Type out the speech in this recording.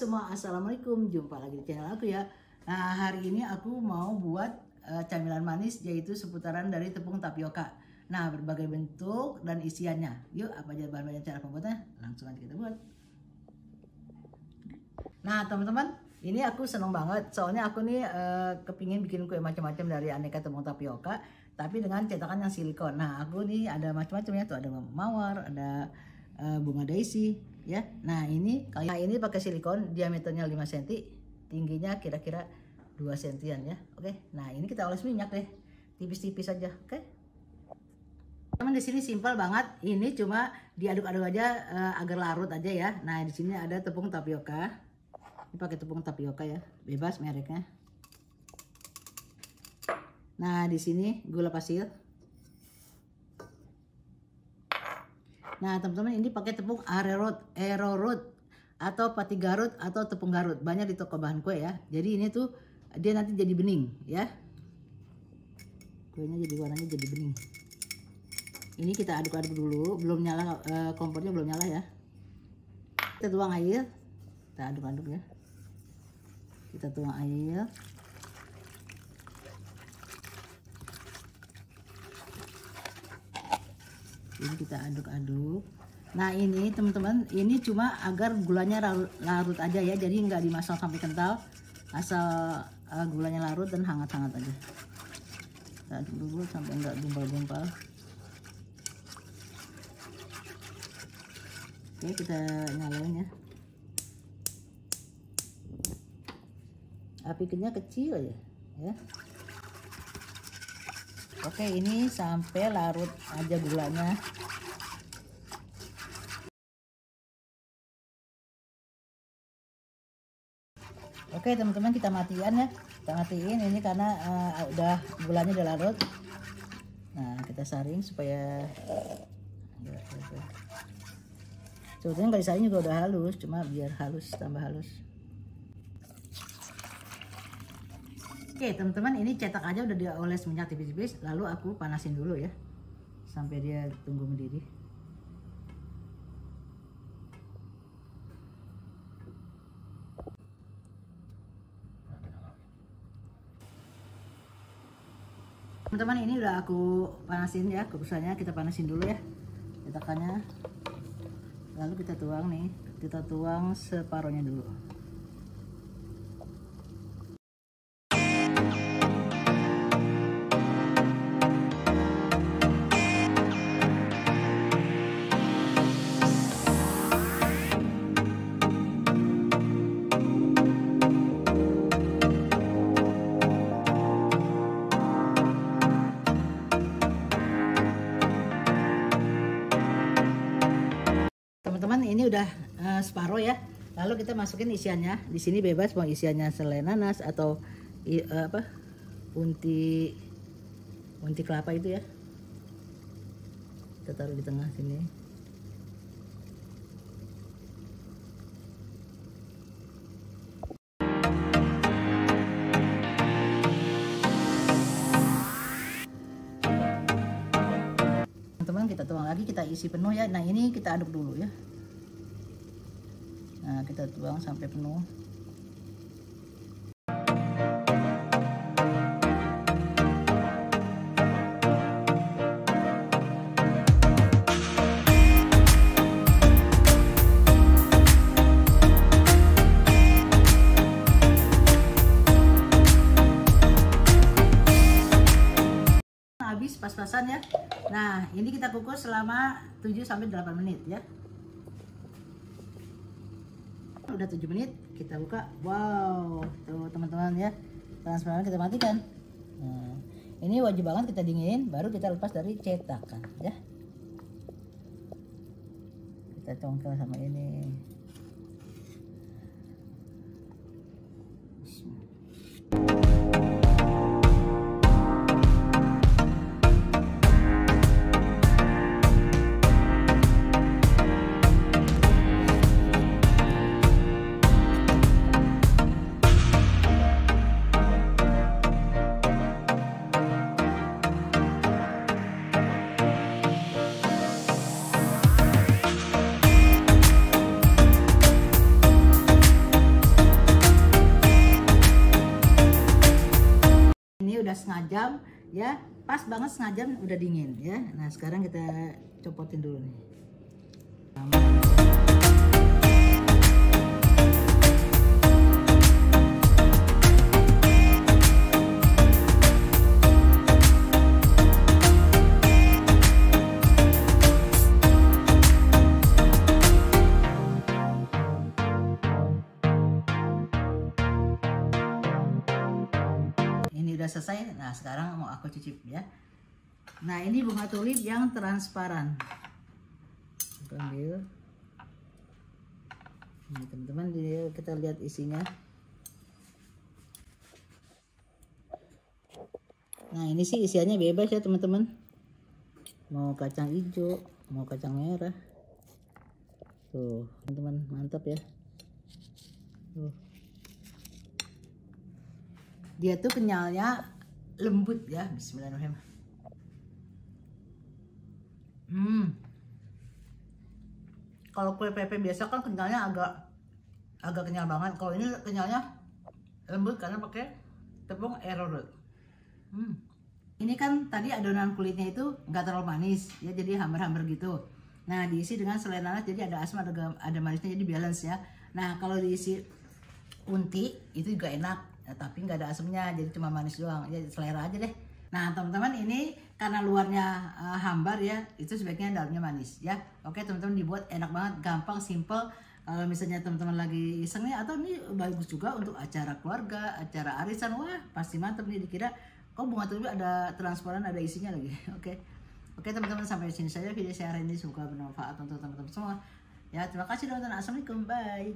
Semua assalamualaikum, jumpa lagi di channel aku ya. Nah, hari ini aku mau buat camilan manis, yaitu seputaran dari tepung tapioka. Nah, berbagai bentuk dan isiannya. Yuk, apa aja bahan-bahan cara pembuatnya? Langsung aja kita buat. Nah, teman-teman, ini aku seneng banget. Soalnya aku nih kepingin bikin kue macam-macam dari aneka tepung tapioka, tapi dengan cetakan yang silikon. Nah, aku nih ada macam-macam ya. Tuh ada mawar, ada bunga daisy ya. Nah, ini pakai silikon, diameternya 5 cm, tingginya kira-kira 2 cm ya. Oke. Nah, ini kita oles minyak deh. Tipis-tipis aja, oke? Teman, di sini simpel banget. Ini cuma diaduk-aduk aja agar larut aja ya. Nah, di sini ada tepung tapioka. Ini pakai tepung tapioka ya, bebas mereknya. Nah, di sini gula pasir. Nah, teman-teman, ini pakai tepung arrowroot atau pati Garut atau tepung Garut. Banyak di toko bahan kue ya. Jadi ini tuh dia nanti jadi bening ya. Kuenya jadi warnanya jadi bening. Ini kita aduk-aduk dulu, belum nyala, kompornya belum nyala ya. Kita tuang air, kita aduk-aduk ya. Kita tuang air. Ini kita aduk-aduk. Nah, ini teman-teman, ini cuma agar gulanya larut aja ya, jadi nggak dimasak sampai kental, asal gulanya larut dan hangat-hangat aja. Kita aduk dulu sampai nggak gumpal-gumpal. Oke, kita nyalain ya. Apinya kecil ya. Oke, ini sampai larut aja gulanya. Oke, teman-teman, kita matiin ya. Kita matiin ini karena udah gulanya udah larut. Nah, kita saring supaya sebetulnya nggak disaring juga udah halus, cuma biar halus, tambah halus. Oke, teman-teman, ini cetak aja udah dioles minyak tipis-tipis, lalu aku panasin dulu ya sampai dia tunggu mendidih. Teman-teman, ini udah aku panasin ya, kukusannya kita panasin dulu ya cetakannya. Lalu kita tuang nih, kita tuang separohnya dulu. Teman-teman, ini udah separuh ya. Lalu kita masukin isiannya. Di sini bebas mau isiannya selai nanas atau unti kelapa itu ya. Kita taruh di tengah sini. Teman-teman, kita tuang lagi, kita isi penuh ya. Nah, ini kita aduk dulu ya. Nah, kita tuang sampai penuh. Habis pas-pasan ya. Nah, ini kita kukus selama 7-8 menit ya. Udah 7 menit, kita buka. Wow, tuh teman-teman ya, transparan. Kita matikan. Nah, ini wajib banget kita dinginin, baru kita lepas dari cetakan ya. Kita congkel sama ini. setengah jam ya, pas banget setengah jam udah dingin ya. Nah sekarang kita copotin dulu nih. Ini udah selesai. Nah sekarang mau aku cicip ya. Nah ini bunga tulip yang transparan. Aku ambil. Nah teman-teman, kita lihat isinya. Nah ini sih isiannya bebas ya teman-teman. Mau kacang hijau, mau kacang merah. Tuh teman-teman, mantap ya. Tuh. Dia tuh kenyalnya lembut ya. Bismillahirrahmanirrahim. Kalau kue pepe biasa kan kenyalnya agak kenyal banget. Kalau ini kenyalnya lembut karena pakai tepung arrowroot. Ini kan tadi adonan kulitnya itu nggak terlalu manis ya, jadi hambar-hambar gitu. Nah diisi dengan selai nanas, jadi ada asam ada manisnya, jadi balance ya. Nah kalau diisi unti itu juga enak, tapi nggak ada asamnya, jadi cuma manis doang. Ya selera aja deh. Nah teman-teman, ini karena luarnya hambar ya, itu sebaiknya dalamnya manis ya. Oke teman-teman, dibuat enak banget, gampang, simple. Kalau misalnya teman-teman lagi iseng nih, atau ini bagus juga untuk acara keluarga, acara arisan, wah pasti mantep nih. Dikira kok bunga tulip ada transparan, ada isinya lagi. Oke teman-teman, sampai sini saja video saya hari ini, semoga bermanfaat untuk teman-teman semua ya. Terima kasih teman-teman, assalamualaikum, bye.